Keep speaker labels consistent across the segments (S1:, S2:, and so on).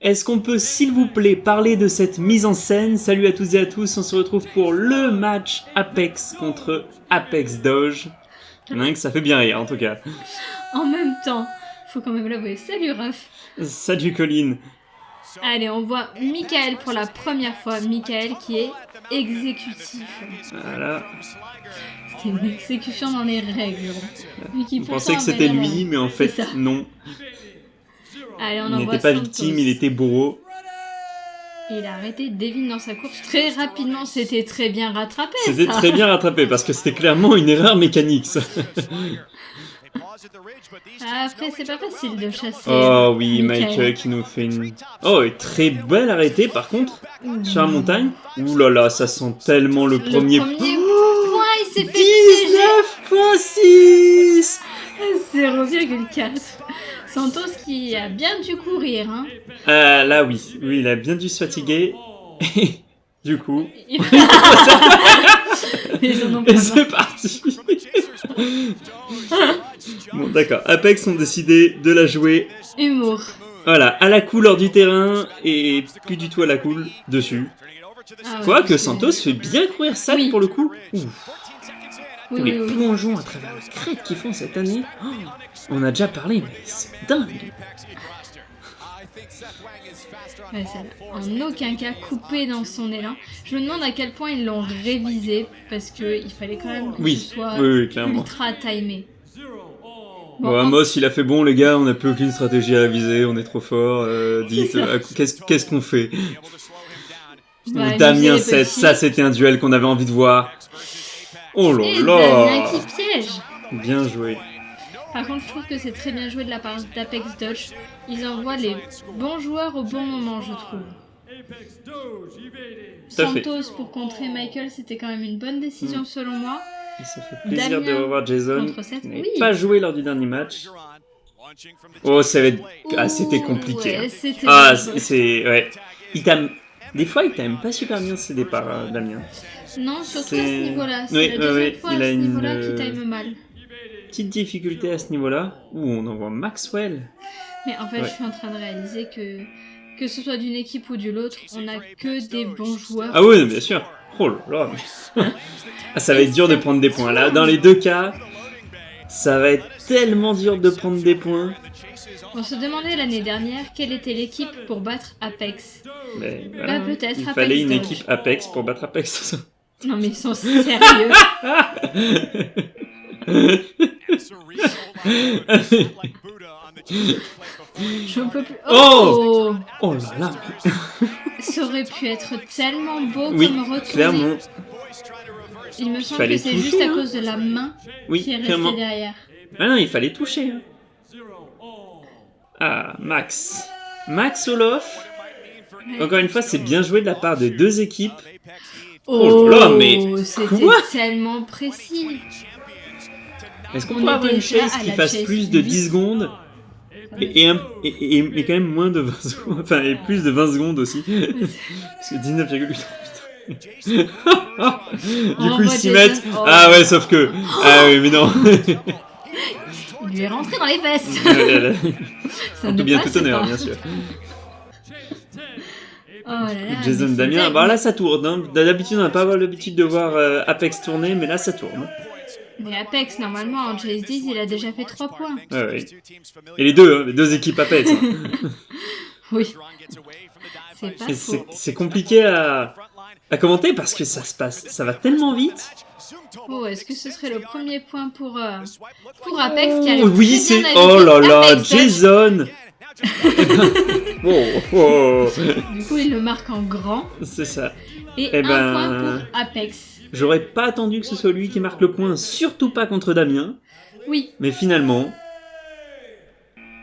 S1: est-ce qu'on peut s'il vous plaît parler de cette mise en scène? Salut à toutes et à tous, on se retrouve pour le match Apex contre Apex Doge. Il y en a un que ça fait bien rire en tout cas.
S2: En même temps, faut quand même l'avouer. Salut Raph.
S1: Salut Colline.
S2: Allez, on voit Michael pour la première fois. Michael qui est exécutif.
S1: Voilà.
S2: C'était une exécution dans les règles.
S1: On pensait que c'était lui, mais en fait non.
S2: Allez, on
S1: il
S2: envoie
S1: n'était pas
S2: Santos.
S1: victime, il était bourreau.
S2: Et il a arrêté Devin dans sa course très rapidement. C'était très bien rattrapé.
S1: C'était très bien rattrapé parce que c'était clairement une erreur mécanique. Ça.
S2: Après, c'est pas facile de chasser.
S1: Oh oui, Michael qui nous fait une... Oh, et très belle arrêtée par contre, sur la montagne. Ouh là là, ça sent tellement le premier...
S2: point, il s'est fait
S1: 19.6.
S2: 0,4. Santos qui a bien dû courir, hein.
S1: Là oui, il a bien dû se fatiguer. Du coup...
S2: Et
S1: c'est parti. Bon d'accord, Apex ont décidé de la jouer.
S2: Humour.
S1: Voilà, à la couleur du terrain et plus du tout à la cool dessus. Quoique Santos fait bien courir ça pour le coup. Tous les plongeons à travers la crête qu'ils font cette année. Oh, on a déjà parlé, mais c'est dingue.
S2: Ouais, ça en aucun cas coupé dans son élan. Je me demande à quel point ils l'ont révisé parce qu'il fallait quand même que ce soit ultra timé.
S1: Bon, Amos, il a fait bon les gars, on n'a plus aucune stratégie à réviser, on est trop fort. Dites, qu'est-ce qu'on fait? Damien 7, ça c'était un duel qu'on avait envie de voir. Oh là là!
S2: Damien qui piège.
S1: Bien joué.
S2: Par contre, je trouve que c'est très bien joué de la part d'Apex Doge. Ils envoient les bons joueurs au bon moment, je trouve. Santos pour contrer Michael, c'était quand même une bonne décision selon moi.
S1: Ça fait plaisir de revoir Jason. Il n'avait pas joué lors du dernier match. Oh, ça va être... Ah, c'était compliqué.
S2: Ouais, c'était
S1: ouais. Des fois, il t'aime pas super bien ses départs, Damien.
S2: Non, surtout à ce niveau-là. C'est la deuxième fois à ce niveau-là qu'il time mal.
S1: Petite difficulté à ce niveau-là. Ouh, on envoie Maxwell.
S2: Mais en fait, je suis en train de réaliser que ce soit d'une équipe ou de l'autre, on a que des bons joueurs.
S1: Ah oui, bien sûr. Oh là là. Ça va être dur de prendre des points. Là, dans les deux cas, ça va être tellement dur de prendre des points.
S2: On se demandait l'année dernière quelle était l'équipe pour battre Apex.
S1: Mais voilà,
S2: peut-être
S1: il fallait une équipe Apex pour battre Apex.
S2: Non mais ils sont sérieux. Je peux plus.
S1: Oh là là.
S2: Ça aurait pu être tellement beau comme retour.
S1: Clairement.
S2: Il me semble que c'est juste à cause de la main qui est restée derrière.
S1: Ah non, il fallait toucher. Ah, Max Olof. Encore une fois, c'est bien joué de la part des deux équipes.
S2: Oh là, mais c'était tellement précis.
S1: Est-ce qu'on pourrait avoir une chase qui fasse plus de 10 secondes et quand même moins de 20 secondes, enfin, et plus de 20 secondes aussi. Parce que 19,8. Du coup, ils s'y mettent. Ah ouais, sauf que. Ah oui, mais non.
S2: Il lui est rentré dans les fesses.
S1: En tout bien, tout honneur, bien sûr.
S2: Oh là là,
S1: Jason Damien, bah là ça tourne. Hein. D'habitude, on n'a pas l'habitude de voir Apex tourner, mais là ça tourne.
S2: Mais Apex, normalement, en Chase 10, il a déjà fait 3 points.
S1: Ouais. Et les deux équipes Apex. Hein.
S2: Oui. C'est pas faux.
S1: C'est compliqué à commenter parce que ça va tellement vite.
S2: Oh, est-ce que ce serait le premier point pour Apex qui arrive
S1: oui, c'est... Oh là là, Jason.
S2: Du coup, il le marque en grand.
S1: C'est ça.
S2: Et un point pour Apex.
S1: J'aurais pas attendu que ce soit lui qui marque le point, surtout pas contre Damien.
S2: Oui.
S1: Mais finalement,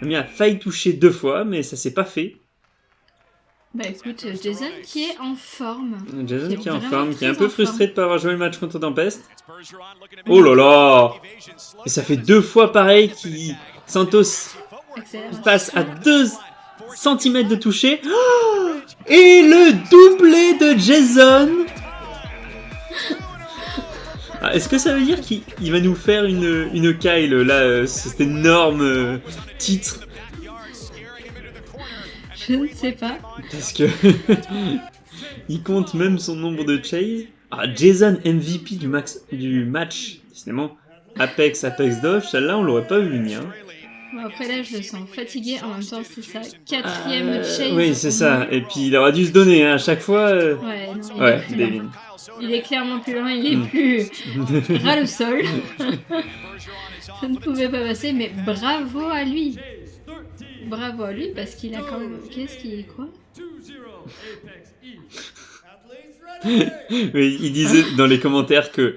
S1: Damien a failli toucher 2 fois, mais ça s'est pas fait.
S2: Bah écoute, Jason qui est en forme.
S1: Jason qui est en forme, qui est un peu frustré de pas avoir joué le match contre Tempest. Oh là là. Et ça fait 2 fois pareil qui Santos passe à 2 cm de toucher. Oh, et le doublé de Jason. Ah, est-ce que ça veut dire qu'il va nous faire une Kyle, là, cet énorme titre?
S2: Je ne sais pas.
S1: Parce que il compte même son nombre de chases. Ah, Jason MVP du match, décidément. Apex Dodge, celle-là on l'aurait pas vu venir.
S2: Bon, après là je le sens fatigué, en même temps c'est sa 4e chase.
S1: Oui c'est ça, et puis il aurait dû se donner hein, à chaque fois.
S2: Ouais, non,
S1: Devin.
S2: Il est clairement plus lent, il est plus ras le sol. Ça ne pouvait pas passer, mais bravo à lui. Bravo à lui parce qu'il a quand même... Qu'est-ce qu'il quoi?
S1: Oui, il disait dans les commentaires que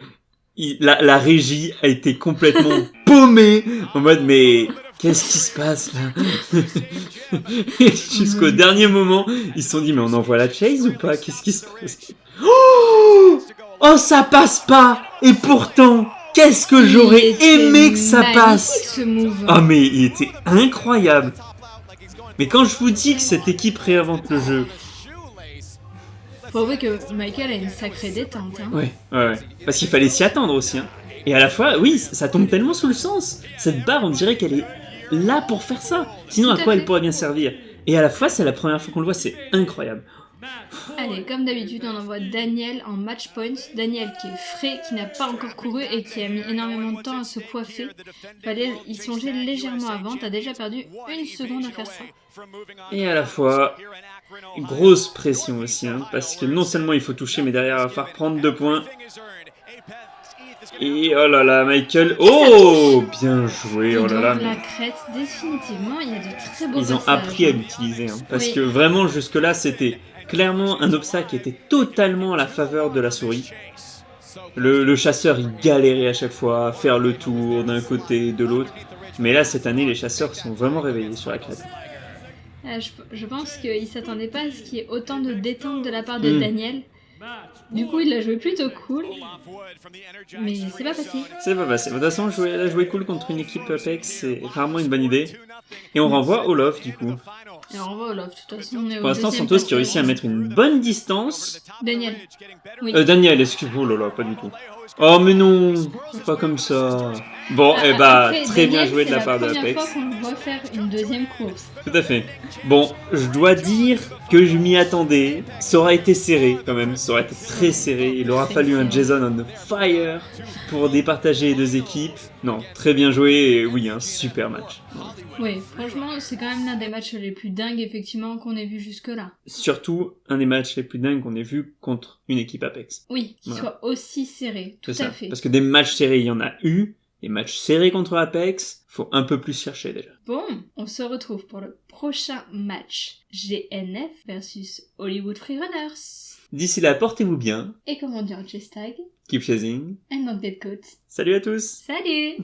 S1: la régie a été complètement paumée en mode mais qu'est-ce qui se passe là? Jusqu'au dernier moment, ils se sont dit mais on envoie la chase ou pas? Qu'est-ce qui se passe? Oh ça passe pas! Et pourtant, qu'est-ce que j'aurais aimé que ça passe! Ah mais il était incroyable! Mais quand je vous dis que cette équipe réinvente le jeu...
S2: Faut avouer que Michael a une sacrée détente. Hein.
S1: Ouais. Parce qu'il fallait s'y attendre aussi. Hein. Et à la fois, oui, ça tombe tellement sous le sens. Cette barre, on dirait qu'elle est là pour faire ça. Sinon, à quoi elle pourrait bien servir? Et à la fois, c'est la première fois qu'on le voit, c'est incroyable.
S2: Allez, comme d'habitude, on envoie Daniel en match point. Daniel qui est frais, qui n'a pas encore couru et qui a mis énormément de temps à se coiffer. Fallait y songer légèrement avant, t'as déjà perdu 1 seconde à faire ça.
S1: Et à la fois, grosse pression aussi, hein, parce que non seulement il faut toucher, mais derrière il va falloir prendre 2 points. Et oh là là, Michael, oh bien joué, oh là là.
S2: La crête, définitivement, il y a de très beaux
S1: Ils ont appris à l'utiliser, hein, parce que vraiment jusque-là c'était clairement un obstacle qui était totalement à la faveur de la souris. Le chasseur il galérait à chaque fois à faire le tour d'un côté de l'autre. Mais là cette année les chasseurs sont vraiment réveillés sur la crête.
S2: Je pense qu'ils ne s'attendaient pas à ce qu'il y ait autant de détente de la part de Daniel. Du coup, il l'a joué plutôt cool. Mais c'est pas passé.
S1: C'est pas passé. De toute façon, jouer cool contre une équipe Apex, c'est rarement une bonne idée. Et on renvoie Olof, du coup.
S2: Et on renvoie Olof, de toute façon. On est
S1: pour l'instant, Santos qui réussit à mettre une bonne distance.
S2: Daniel. Oui.
S1: Daniel, excuse-moi, oh là là, pas du tout. Oh, mais non, pas comme ça. Bon, eh bah, très bien joué de la part de Apex.
S2: C'est la première fois qu'on le voit faire une deuxième course.
S1: Tout à fait. Bon, je dois dire que je m'y attendais. Ça aurait été serré, quand même. Ça aurait été très serré. Il aura fallu un Jason on fire pour départager les deux équipes. Non, très bien joué. Et oui, un super match.
S2: Oui, franchement, c'est quand même l'un des matchs les plus dingues, effectivement, qu'on ait vu jusque-là.
S1: Surtout, un des matchs les plus dingues qu'on ait vu contre une équipe Apex.
S2: Oui, qui soit aussi serré, tout à fait.
S1: Parce que des matchs serrés, il y en a eu. Des matchs serrés contre Apex, faut un peu plus chercher déjà.
S2: Bon, on se retrouve pour le prochain match. GNF versus Hollywood Freerunners.
S1: D'ici là, portez-vous bien.
S2: Et comme on dit en Chestag,
S1: Keep chasing.
S2: and not dead coat.
S1: Salut à tous.
S2: Salut.